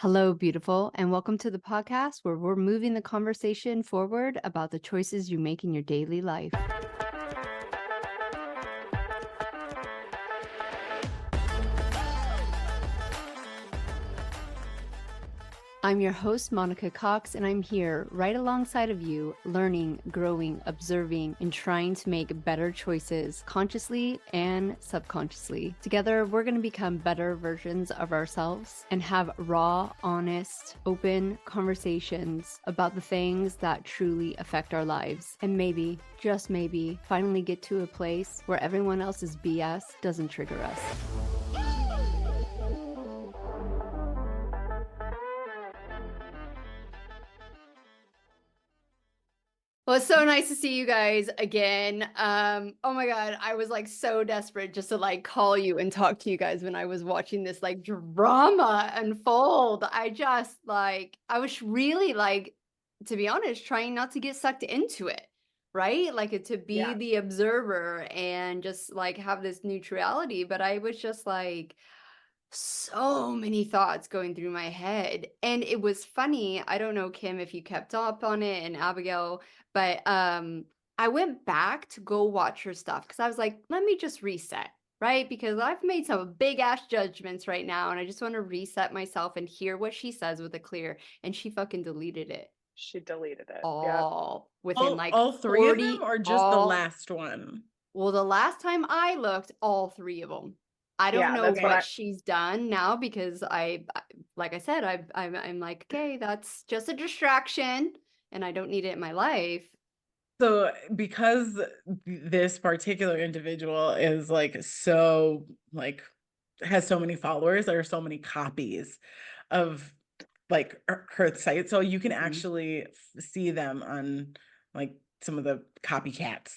Hello, beautiful, and welcome to the podcast where we're moving the conversation forward about the choices you make in your daily life. I'm your host, Monica Cox, and I'm here right alongside of you, learning, growing, observing, and trying to make better choices consciously and subconsciously. Together, we're going to become better versions of ourselves and have raw, honest, open conversations about the things that truly affect our lives. And maybe, just maybe, finally get to a place where everyone else's BS doesn't trigger us. Well, it's so nice to see you guys again. Oh my God, I was like so desperate just to like call you and talk to you guys when I was watching this like drama unfold. I was really like, to be honest, trying not to get sucked into it, right? Like to be the observer and just like have this neutrality. But I was just like, so many thoughts going through my head. And it was funny. I don't know, Kim, if you kept up on it, and Abigail, but I went back to go watch her stuff because I was like, let me just reset, right? Because I've made some big ass judgments right now, and I just want to reset myself and hear what she says with a clear. And she fucking deleted it She deleted it. all within like all three 40, of them, or just the last one? Well, the last time I looked, all three of them. I don't know what she's done now because like I said, I'm like, okay, that's just a distraction and I don't need it in my life. So because this particular individual is like so like has so many followers, there are so many copies of like her site, so you can actually see them on like some of the copycats,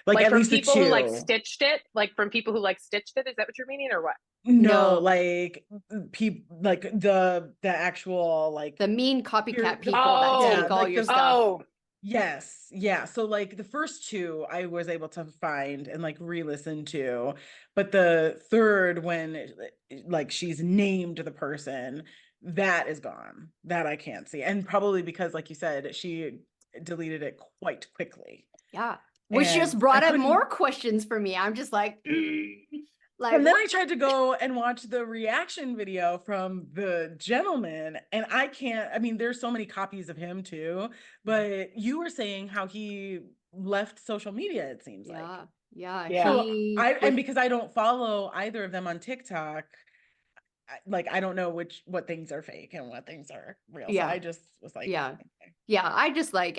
like at least the people two. who like stitched it, like from people who like stitched it. Is that what you're meaning, or what? No, like people, like the actual like the mean copycat people that take all your stuff. Yes. Yeah. So like the first two I was able to find and like re-listen to, but the third, when like she's named the person, that is gone. That I can't see. And probably because, like you said, she deleted it quite quickly. Yeah. Which just brought up more questions for me. I'm just like, like, and then I tried to go and watch the reaction video from the gentleman, and I can't, I mean, there's so many copies of him too, but you were saying how he left social media, it seems like. Yeah. So and because I don't follow either of them on TikTok, like I don't know what things are fake and what things are real. So I just was like, I just like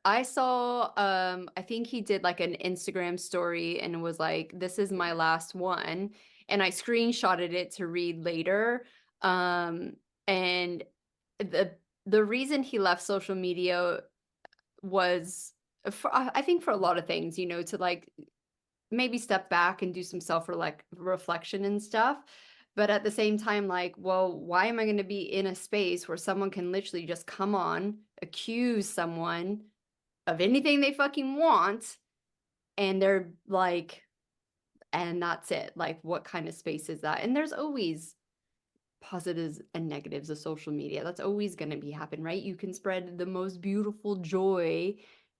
I saw I think he did like an Instagram story and was like, this is my last one, and I screenshotted it to read later. And the reason he left social media was I think for a lot of things, you know, to like maybe step back and do some reflection and stuff. But at the same time, like, well, why am I going to be in a space where someone can literally just come on, accuse someone of anything they fucking want, and they're like, and that's it. Like, what kind of space is that? And there's always positives and negatives of social media. That's always going to be happen, right? You can spread the most beautiful joy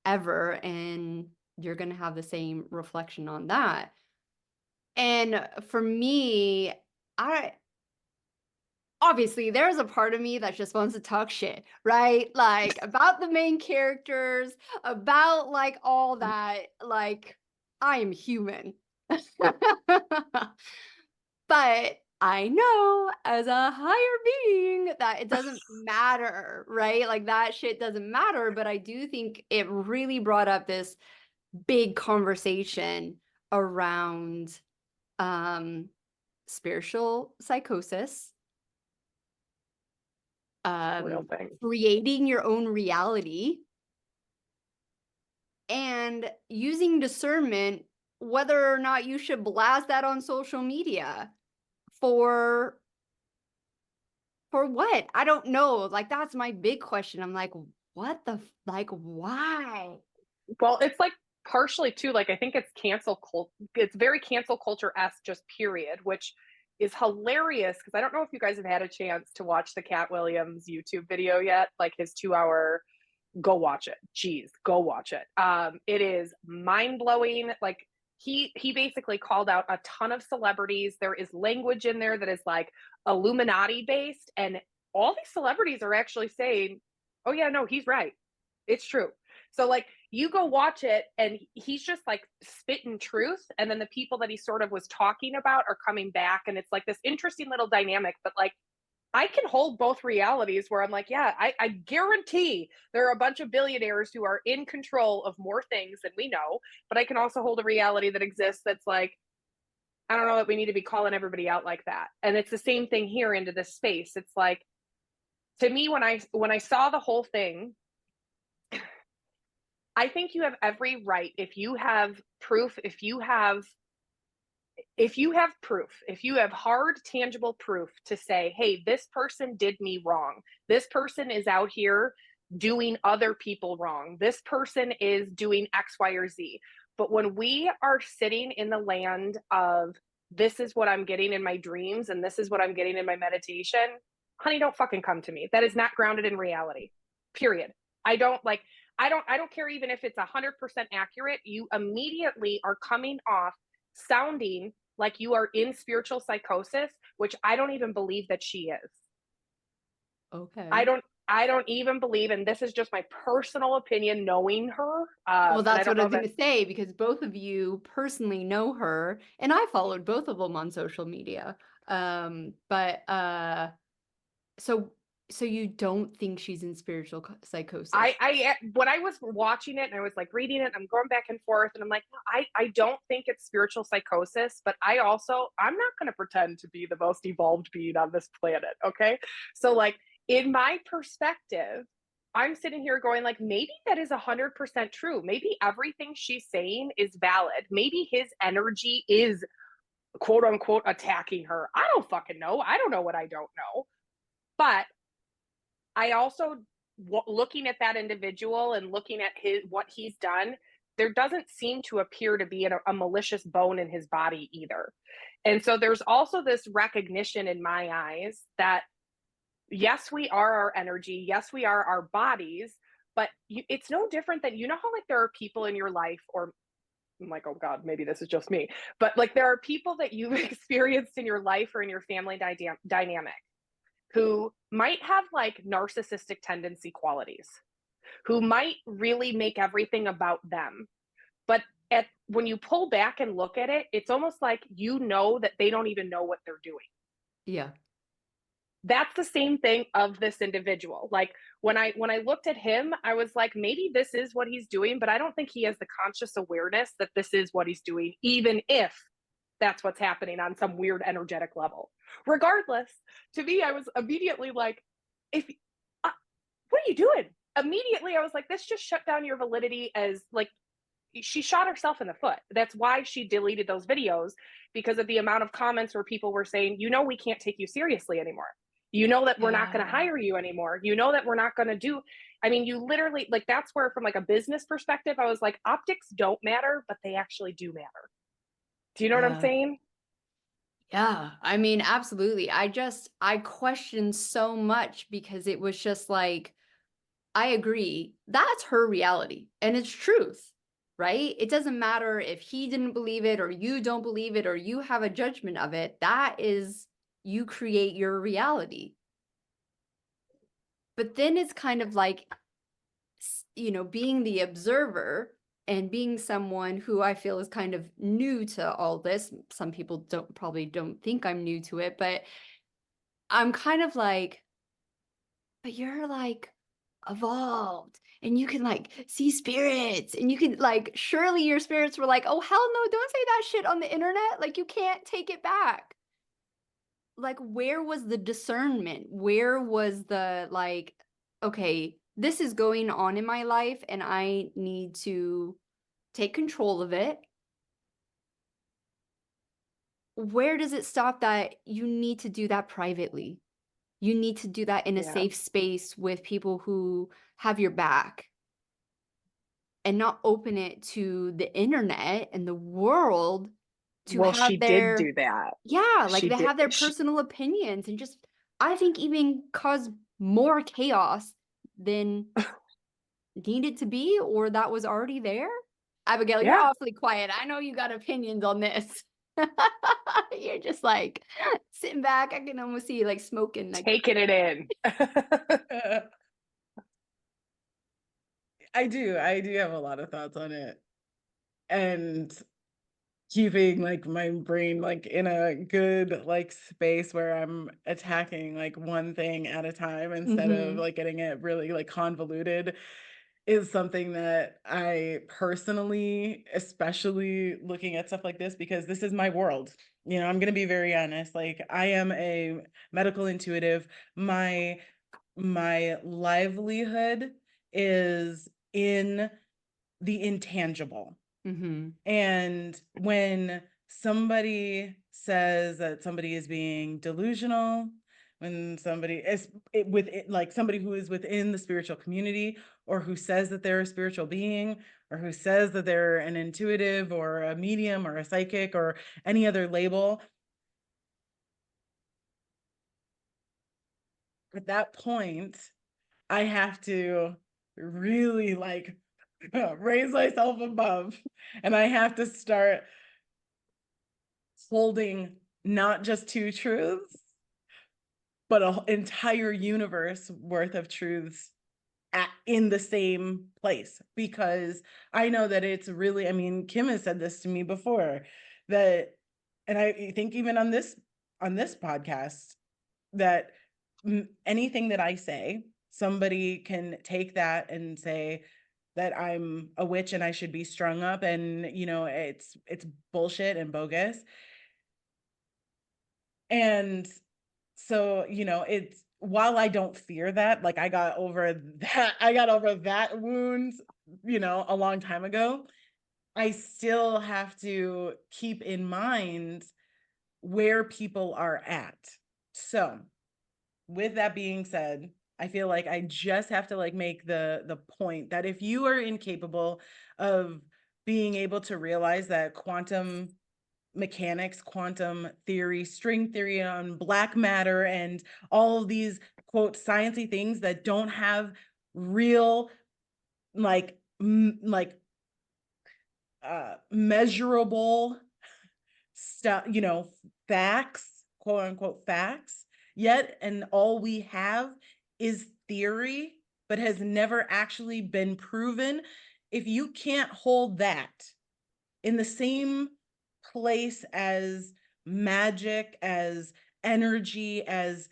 ever, and you're going to have the same reflection on that. And for me, obviously there's a part of me that just wants to talk shit, right? Like about the main characters, about like all that. Like, I am human. But I know as a higher being that it doesn't matter, right? Like that shit doesn't matter. But I do think it really brought up this big conversation around spiritual psychosis, creating your own reality, and using discernment, whether or not you should blast that on social media for what? I don't know. Like, that's my big question. I'm like, what the, like, why? Well, it's like partially too, like, I think it's cancel culture. It's very cancel culture-esque, just period, which is hilarious because I don't know if you guys have had a chance to watch the Cat Williams YouTube video yet, like his 2 hour. Go watch it. Jeez, go watch it. It is mind blowing. Like he basically called out a ton of celebrities. There is language in there that is like Illuminati based, and all these celebrities are actually saying, "Oh yeah, no, he's right. It's true." So like you go watch it, and he's just like spitting truth, and then the people that he sort of was talking about are coming back, and it's like this interesting little dynamic. But like I can hold both realities where I'm like, yeah, I guarantee there are a bunch of billionaires who are in control of more things than we know. But I can also hold a reality that exists that's like, I don't know that we need to be calling everybody out like that. And it's the same thing here into this space. It's like, to me, when I saw the whole thing, I think you have every right, if you have proof, if you have proof, if you have hard, tangible proof to say, hey, this person did me wrong, this person is out here doing other people wrong, this person is doing X, Y, or Z. But when we are sitting in the land of this is what I'm getting in my dreams and this is what I'm getting in my meditation, honey, don't fucking come to me. That is not grounded in reality. Period. I don't care even if it's 100% accurate. You immediately are coming off sounding like you are in spiritual psychosis, which I don't even believe that she is. Okay. I don't even believe, and this is just my personal opinion, knowing her. Well, that's what I was that, going to say, because both of you personally know her, and I followed both of them on social media. So you don't think she's in spiritual psychosis? when I was watching it and I was like reading it, I'm going back and forth, and I'm like, I don't think it's spiritual psychosis, but I'm not going to pretend to be the most evolved being on this planet. Okay, so like in my perspective, I'm sitting here going like, maybe that is 100% true. Maybe everything she's saying is valid. Maybe his energy is quote unquote attacking her. I don't fucking know. I don't know what I don't know. But I also, looking at that individual and looking at what he's done, there doesn't seem to appear to be a malicious bone in his body either. And so there's also this recognition in my eyes that yes, we are our energy. Yes, we are our bodies, but it's no different than, you know how like there are people in your life, or I'm like, oh God, maybe this is just me, but like there are people that you've experienced in your life or in your family dynamic who might have like narcissistic tendency qualities, who might really make everything about them. But when you pull back and look at it, it's almost like you know that they don't even know what they're doing. Yeah. That's the same thing of this individual. Like when I looked at him, I was like, maybe this is what he's doing, but I don't think he has the conscious awareness that this is what he's doing, even if that's what's happening on some weird energetic level. Regardless, to me, I was immediately like, what are you doing? Immediately, I was like, this just shut down your validity as like, she shot herself in the foot. That's why she deleted those videos, because of the amount of comments where people were saying, we can't take you seriously anymore. You know that we're not going to hire you anymore. You know that we're not going to do. I mean, you literally, like, that's where from like a business perspective, I was like, optics don't matter, but they actually do matter. Do you know what I'm saying? Yeah, I mean, absolutely. I questioned so much because it was just like, I agree. That's her reality and it's truth, right? It doesn't matter if he didn't believe it or you don't believe it or you have a judgment of it. That is, you create your reality. But then it's kind of like, being the observer and being someone who I feel is kind of new to all this. Some people probably don't think I'm new to it, but I'm kind of like, but you're like evolved and you can like see spirits and you can like, surely your spirits were like, oh, hell no, don't say that shit on the internet. Like you can't take it back. Like, where was the discernment? Where was the like, okay, this is going on in my life and I need to take control of it. Where does it stop that you need to do that privately? You need to do that in a safe space with people who have your back and not open it to the internet and the world to Well, have she their, did do that. yeah, like She they did. have their personal opinions and just, I think, even cause more chaos than needed to be, or that was already there. Abigail, you're Yeah. awfully quiet. I know you got opinions on this. You're just like sitting back. I can almost see you like smoking. Like, Taking it in. I do have a lot of thoughts on it, and keeping like my brain like in a good like space where I'm attacking like one thing at a time instead of like getting it really like convoluted is something that I personally, especially looking at stuff like this, because this is my world. You know, I'm going to be very honest. Like, I am a medical intuitive. My livelihood is in the intangible. And when somebody says that somebody is being delusional, when somebody is like somebody who is within the spiritual community, or who says that they're a spiritual being, or who says that they're an intuitive or a medium or a psychic or any other label, at that point, I have to really like raise myself above, and I have to start holding not just two truths, but an entire universe worth of truths in the same place. Because I know that it's really, I mean, Kim has said this to me before, that, and I think even on this podcast, that anything that I say, somebody can take that and say that I'm a witch and I should be strung up, and you know, it's bullshit and bogus. And so, you know, it's, while I don't fear that, like I got over that wound, you know, a long time ago, I still have to keep in mind where people are at. So, with that being said, I feel like I just have to like make the point that if you are incapable of being able to realize that quantum mechanics, quantum theory, string theory on black matter, and all of these quote sciencey things that don't have real like measurable stuff, you know, facts, quote unquote facts yet, and all we have is theory but has never actually been proven. If you can't hold that in the same place as magic, as energy, as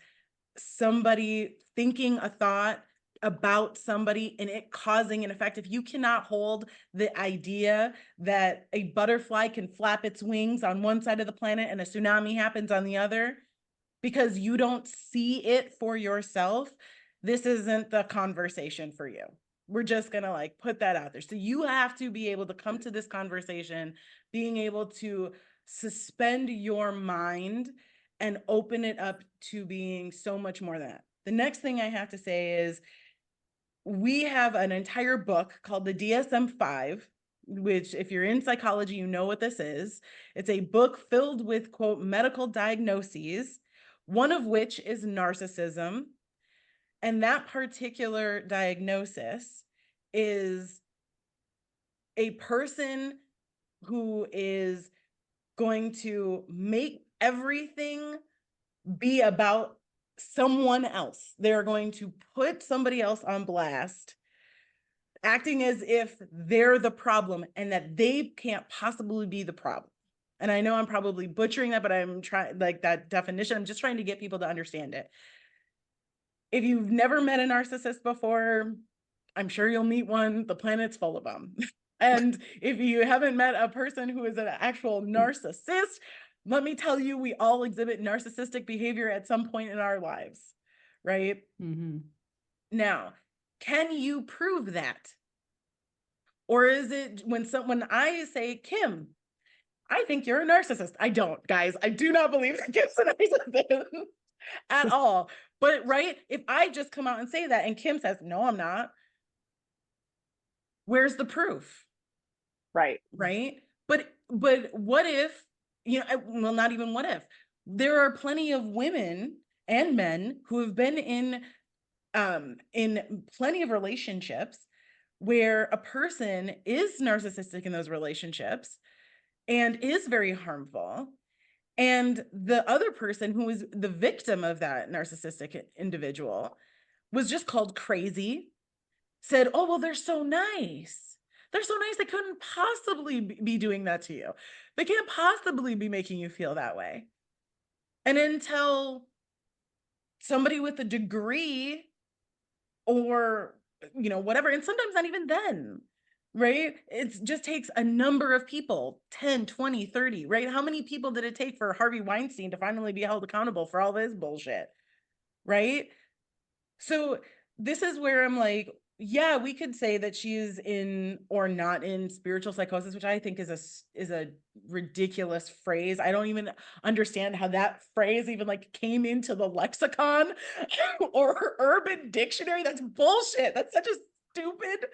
somebody thinking a thought about somebody and it causing an effect, if you cannot hold the idea that a butterfly can flap its wings on one side of the planet and a tsunami happens on the other, because you don't see it for yourself, this isn't the conversation for you. We're just gonna like put that out there. So you have to be able to come to this conversation being able to suspend your mind and open it up to being so much more than that. The next thing I have to say is we have an entire book called the DSM-5, which if you're in psychology, you know what this is. It's a book filled with quote medical diagnoses, one of which is narcissism. And that particular diagnosis is a person who is going to make everything be about someone else. They're going to put somebody else on blast, acting as if they're the problem and that they can't possibly be the problem. And I know I'm probably butchering that, but I'm trying, like that definition, I'm just trying to get people to understand it. If you've never met a narcissist before, I'm sure you'll meet one. The planet's full of them. And if you haven't met a person who is an actual narcissist, let me tell you, we all exhibit narcissistic behavior at some point in our lives, right? Now, can you prove that? Or is it when I say, Kim, I think you're a narcissist. I don't, guys. I do not believe that Kim's a narcissist at all. But right, if I just come out and say that and Kim says, no, I'm not, where's the proof? Right. Right. But what if well, not even what if. There are plenty of women and men who have been in plenty of relationships where a person is narcissistic in those relationships and is very harmful. And the other person who was the victim of that narcissistic individual was just called crazy, said, oh, well, they're so nice. They're so nice. They couldn't possibly be doing that to you. They can't possibly be making you feel that way. And until somebody with a degree or, whatever, and sometimes not even then, right? It just takes a number of people, 10, 20, 30, right? How many people did it take for Harvey Weinstein to finally be held accountable for all this bullshit, right? So this is where I'm like, yeah, we could say that she is in or not in spiritual psychosis, which I think is a ridiculous phrase. I don't even understand how that phrase even like came into the lexicon or urban dictionary. That's bullshit. That's such a stupid,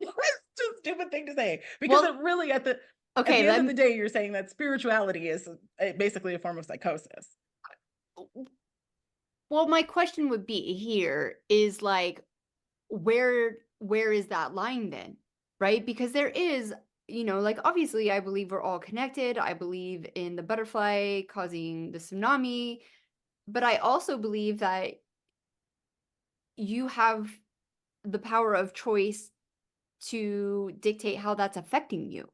just stupid thing to say, because it really at the end of the day, you're saying that spirituality is basically a form of psychosis. Well, my question would be here is like, where is that line then, right? Because there is, like, obviously I believe we're all connected. I believe in the butterfly causing the tsunami, but I also believe that you have the power of choice to dictate how that's affecting you.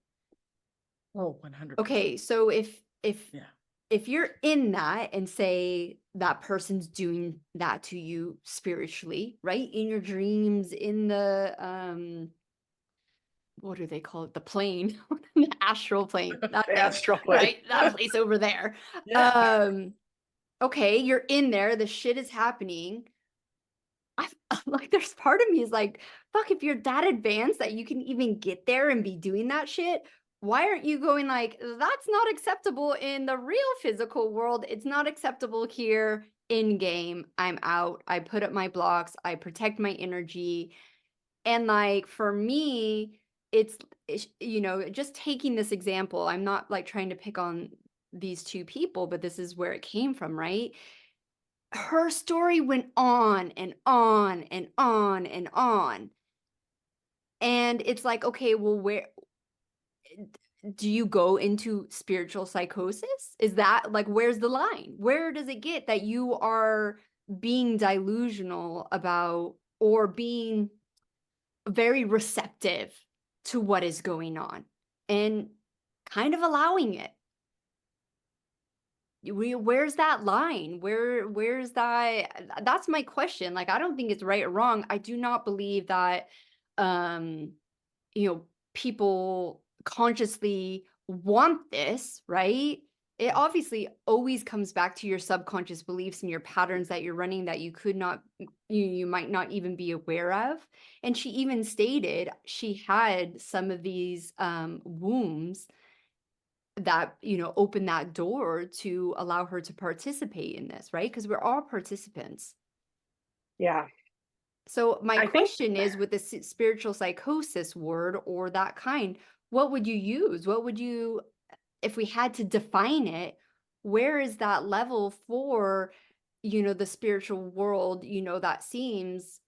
Oh, 100%. Okay, so if Yeah. if you're in that and say that person's doing that to you spiritually, right? In your dreams, in the what do they call it? The plane, the astral plane. That thing, Astral plane. right? That place over there. Yeah. Okay, you're in there, the shit is happening. Like, there's part of me is like, fuck, if you're that advanced that you can even get there and be doing that shit, why aren't you going like, that's not acceptable in the real physical world. It's not acceptable here in game. I'm out. I put up my blocks. I protect my energy. And like, for me, it's just taking this example, I'm not like trying to pick on these two people, but this is where it came from, right? Her story went on and on and on and on. And it's like, okay, well, where do you go into spiritual psychosis? Is that like, where's the line? Where does it get that you are being delusional about or being very receptive to what is going on and kind of allowing it? Where's that line? Where's that? That's my question. Like, I don't think it's right or wrong. I do not believe that people consciously want this, right? It obviously always comes back to your subconscious beliefs and your patterns that you're running that you could not, you might not even be aware of. And she even stated she had some of these wombs that, open that door to allow her to participate in this, right? Because we're all participants. Yeah. So my question is, with the spiritual psychosis word or that kind, what would you use? What would you, if we had to define it, where is that level for, the spiritual world, that seems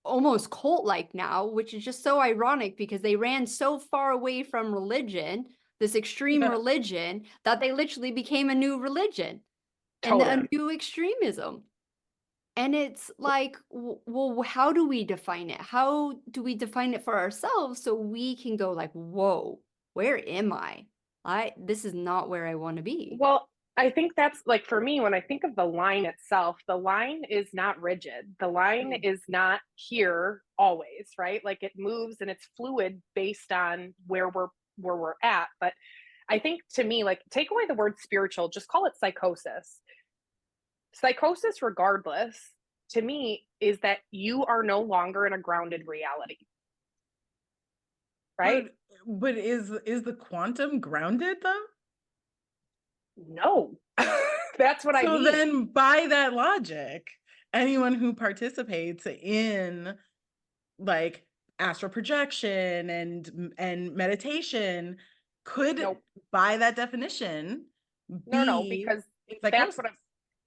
almost cult-like now, which is just so ironic because they ran so far away from religion, this extreme religion, that they literally became a new religion and a new extremism. And it's like, well, how do we define it? How do we define it for ourselves so we can go like, whoa, where am I? This is not where I want to be. Well, I think that's like, for me, when I think of the line itself, the line is not rigid. The line is not here always, right? Like, it moves and it's fluid based on where we're at. But I think, to me, like, take away the word spiritual, just call it psychosis. Psychosis, regardless, to me, is that you are no longer in a grounded reality. Right? But is the quantum grounded though? No. That's what I mean. So then, by that logic, anyone who participates in like astral projection and meditation could, by that definition, No, be because in that's psychosis.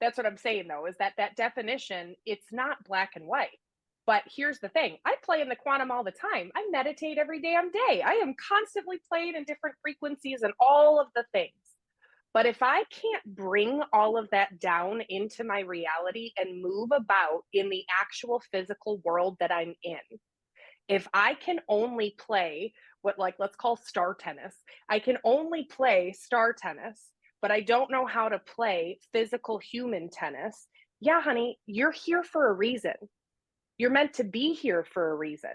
that's what I'm saying though, is that that definition, it's not black and white. But here's the thing, I play in the quantum all the time. I meditate every damn day. I am constantly playing in different frequencies and all of the things. But if I can't bring all of that down into my reality and move about in the actual physical world that I'm in, if I can only play what, like, let's call star tennis, I can only play star tennis, but I don't know how to play physical human tennis. Yeah, honey, you're here for a reason. You're meant to be here for a reason.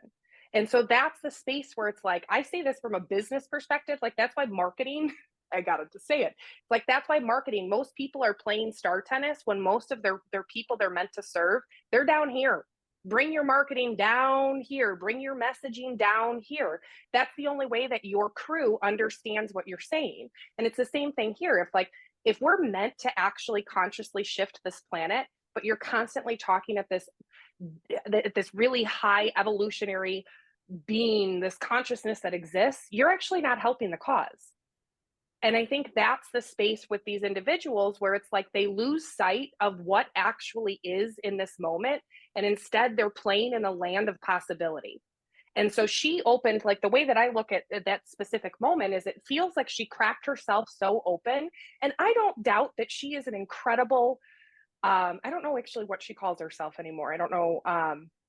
And so that's the space where it's like, I say this from a business perspective, like that's why marketing, I got to say it. Like that's why marketing, most people are playing star tennis when most of their people they're meant to serve, they're down here. Bring your marketing down here, bring your messaging down here. That's the only way that your crew understands what you're saying. And it's the same thing here. If we're meant to actually consciously shift this planet, but you're constantly talking at this really high evolutionary being, this consciousness that exists, you're actually not helping the cause. And I think that's the space with these individuals where it's like they lose sight of what actually is in this moment. And instead, they're playing in a land of possibility. And so she opened, like the way that I look at that specific moment is it feels like she cracked herself so open. And I don't doubt that she is an incredible, I don't know actually what she calls herself anymore. I don't know.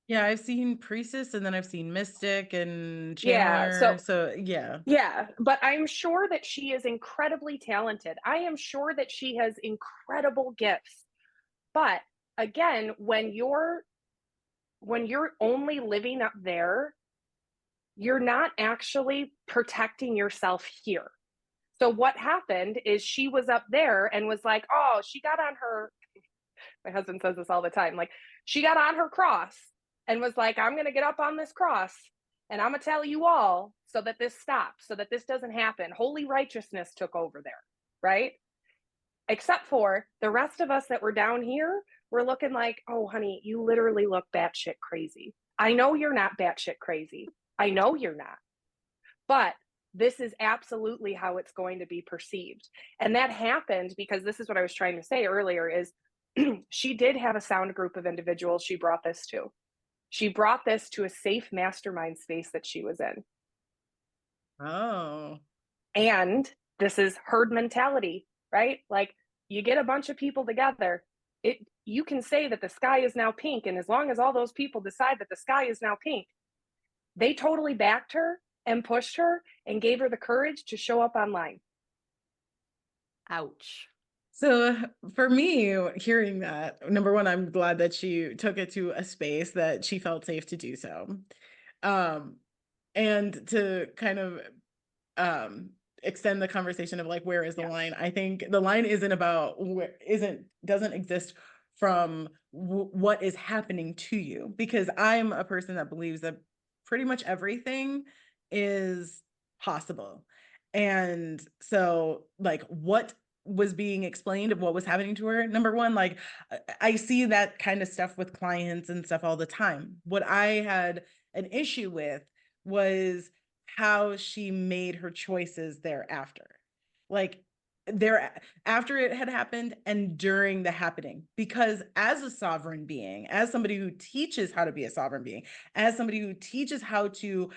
Yeah, I've seen priestess and then I've seen mystic and Yeah. channeler. So yeah. Yeah, but I'm sure that she is incredibly talented. I am sure that she has incredible gifts. But again, when you're only living up there, you're not actually protecting yourself here. So what happened is she was up there and was like, "Oh, she got on her," my husband says this all the time, like she got on her cross and was like, "I'm going to get up on this cross and I'm going to tell you all so that this stops, so that this doesn't happen." Holy righteousness took over there, right? Except for the rest of us that were down here, we're looking like, "Oh, honey, you literally look batshit crazy. I know you're not batshit crazy. I know you're not. But this is absolutely how it's going to be perceived." And that happened because this is what I was trying to say earlier is she did have a sound group of individuals she brought this to. She brought this to a safe mastermind space that she was in. Oh. And this is herd mentality, right? Like you get a bunch of people together, you can say that the sky is now pink, and as long as all those people decide that the sky is now pink, they totally backed her and pushed her and gave her the courage to show up online. Ouch. So for me, hearing that, number one, I'm glad that she took it to a space that she felt safe to do so. And to kind of extend the conversation of like, where is the line? I think the line isn't about doesn't exist from what is happening to you, because I'm a person that believes that pretty much everything is possible. And so like what was being explained of what was happening to her, number one, like I see that kind of stuff with clients and stuff all the time. What I had an issue with was how she made her choices thereafter. Like there after it had happened and during the happening, because as a sovereign being, as somebody who teaches how to be a sovereign being, as somebody who teaches how to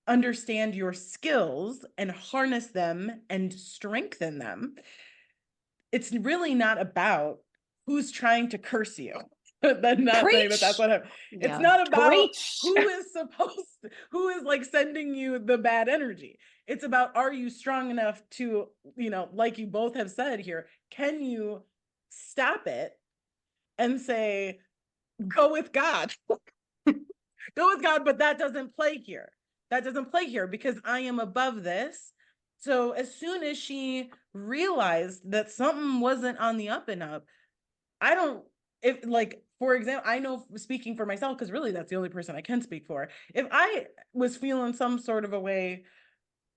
understand your skills and harness them and strengthen them, it's really not about who's trying to curse you. I'm not saying that that's Preach. what happened. It's Yeah. not about Preach. who is like sending you the bad energy. It's about, are you strong enough to, like you both have said here, can you stop it and say, go with God? Go with God, but that doesn't play here. That doesn't play here because I am above this. So as soon as she realized that something wasn't on the up and up, for example, I know speaking for myself, because really that's the only person I can speak for. If I was feeling some sort of a way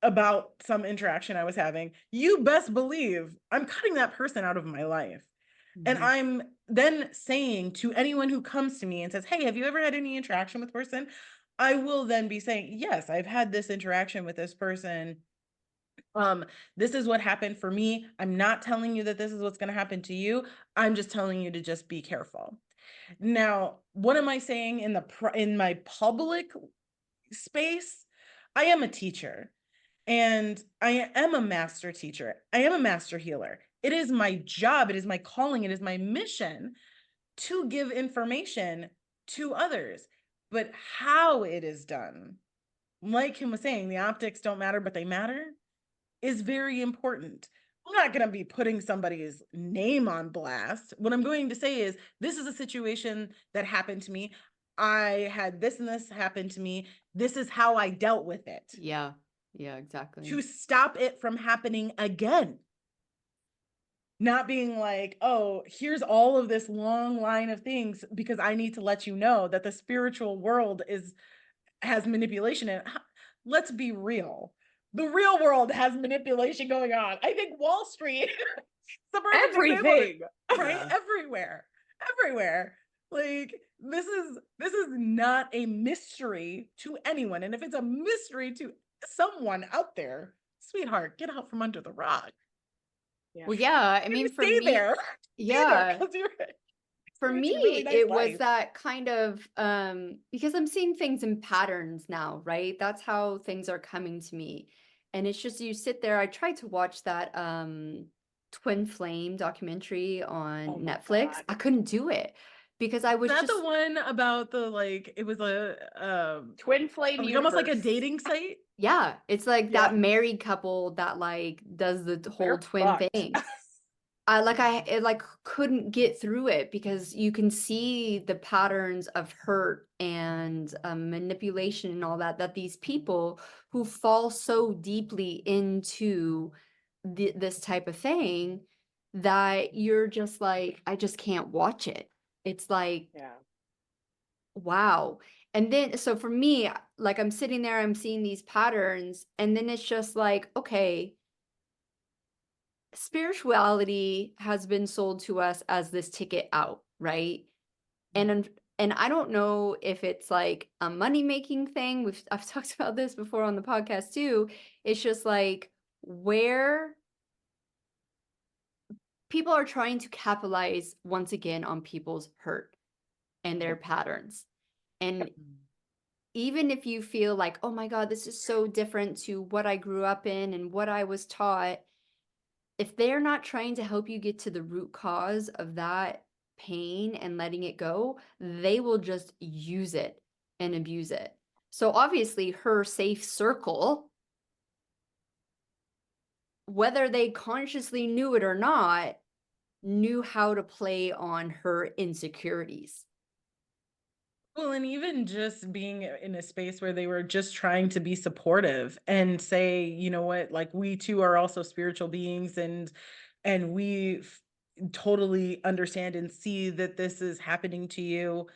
about some interaction I was having, you best believe I'm cutting that person out of my life. And I'm then saying to anyone who comes to me and says, "Hey, have you ever had any interaction with person?" I will then be saying, "Yes, I've had this interaction with this person This is what happened for me. I'm not telling you that this is what's going to happen to you. I'm just telling you to just be careful. Now, what am I saying in my public space? I am a teacher, and I am a master teacher. I am a master healer. It is my job, it is my calling, it is my mission to give information to others. But how it is done, like Kim was saying, the optics don't matter, but they matter, is very important. I'm not going to be putting somebody's name on blast. What I'm going to say is, this is a situation that happened to me. I had this and this happen to me. This is how I dealt with it. Yeah. Yeah, exactly. To stop it from happening again. Not being like, oh, here's all of this long line of things because I need to let you know that the spiritual world has manipulation in it. Let's be real. The real world has manipulation going on. I think Wall Street, everything, right? Everywhere. Like, this is not a mystery to anyone. And if it's a mystery to someone out there, sweetheart, get out from under the rock. Yeah. Well, yeah, I mean, for stay me, there. yeah. Stay there, for me, really nice it life. was that kind of because I'm seeing things in patterns now, right? That's how things are coming to me. And it's just, you sit there. I tried to watch that Twin Flame documentary on Netflix. God. I couldn't do it because I was Is that just the one about the, like, it was a Twin Flame like, universe. almost like a dating site? yeah, it's like that married couple that like does the whole They're twin fucked. thing. I couldn't get through it because you can see the patterns of hurt and manipulation and all that these people who fall so deeply into this type of thing, that you're just like, I just can't watch it. It's like, wow. And then, so for me, like, I'm sitting there, I'm seeing these patterns, and then it's just like, okay, spirituality has been sold to us as this ticket out, right? And I don't know if it's like a money-making thing. I've talked about this before on the podcast too. It's just like where people are trying to capitalize once again on people's hurt and their patterns. And even if you feel like, oh my God, this is so different to what I grew up in and what I was taught, if they're not trying to help you get to the root cause of that pain and letting it go, they will just use it and abuse it. So obviously her safe circle, whether they consciously knew it or not, knew how to play on her insecurities. Well, and even just being in a space where they were just trying to be supportive and say, you know what, like, we too are also spiritual beings, and we totally understand and see that this is happening to you.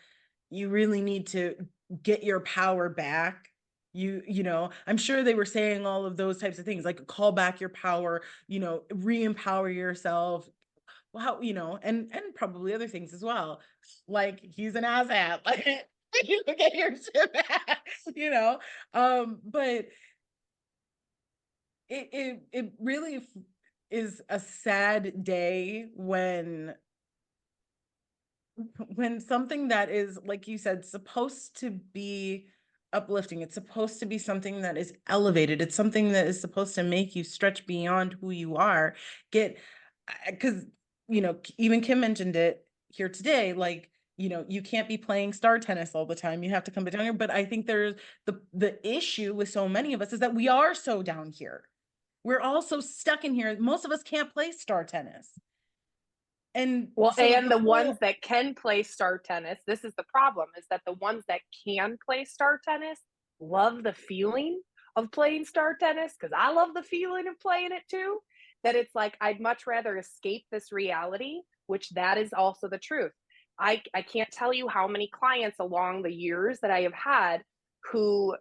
You really need to get your power back. You know, I'm sure they were saying all of those types of things, like call back your power, you know, re-empower yourself. Well, you know, and probably other things as well. Like, he's an asshat. Like, you get your shit back, you know. But it really is a sad day when something that is, like you said, supposed to be uplifting, it's supposed to be something that is elevated, it's something that is supposed to make you stretch beyond who you are, because, you know, even Kim mentioned it here today, like, you know, you can't be playing star tennis all the time, you have to come down here. But I think there's the issue with so many of us is that we are so down here, we're all so stuck in here, most of us can't play star tennis. And well, so and the ones that can play star tennis, this is the problem, is that the ones that can play star tennis love the feeling of playing star tennis, because I love the feeling of playing it too, that it's like, I'd much rather escape this reality, which that is also the truth. I can't tell you how many clients along the years that I have had who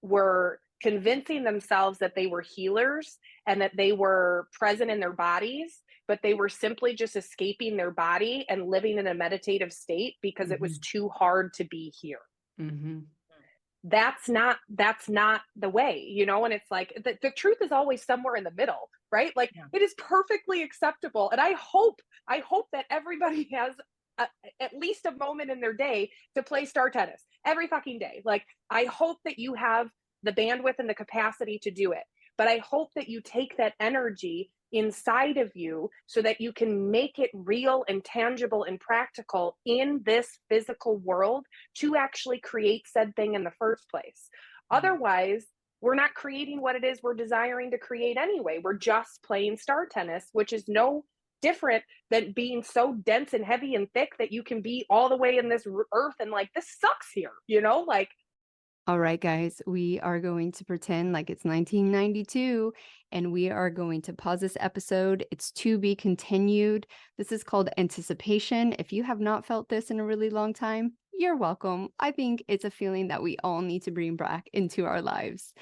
were convincing themselves that they were healers and that they were present in their bodies, but they were simply just escaping their body and living in a meditative state because it was too hard to be here. that's not the way, you know. And it's like the truth is always somewhere in the middle, right? Like Yeah. it is perfectly acceptable, and I hope that everybody has at least a moment in their day to play star tennis every fucking day. Like I hope that you have the bandwidth and the capacity to do it, but I hope that you take that energy inside of you so that you can make it real and tangible and practical in this physical world to actually create said thing in the first place. Otherwise, we're not creating what it is we're desiring to create anyway. We're just playing star tennis, which is no different than being so dense and heavy and thick that you can be all the way in this earth and like, this sucks here, you know, like. All right, guys, we are going to pretend like it's 1992 and we are going to pause this episode. It's to be continued. This is called anticipation. If you have not felt this in a really long time, you're welcome. I think it's a feeling that we all need to bring back into our lives.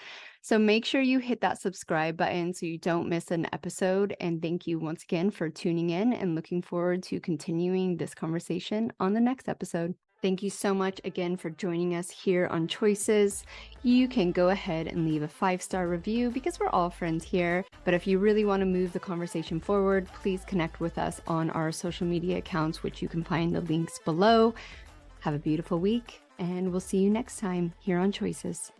So make sure you hit that subscribe button so you don't miss an episode. And thank you once again for tuning in and looking forward to continuing this conversation on the next episode. Thank you so much again for joining us here on Choices. You can go ahead and leave a 5-star review because we're all friends here. But if you really want to move the conversation forward, please connect with us on our social media accounts, which you can find the links below. Have a beautiful week, and we'll see you next time here on Choices.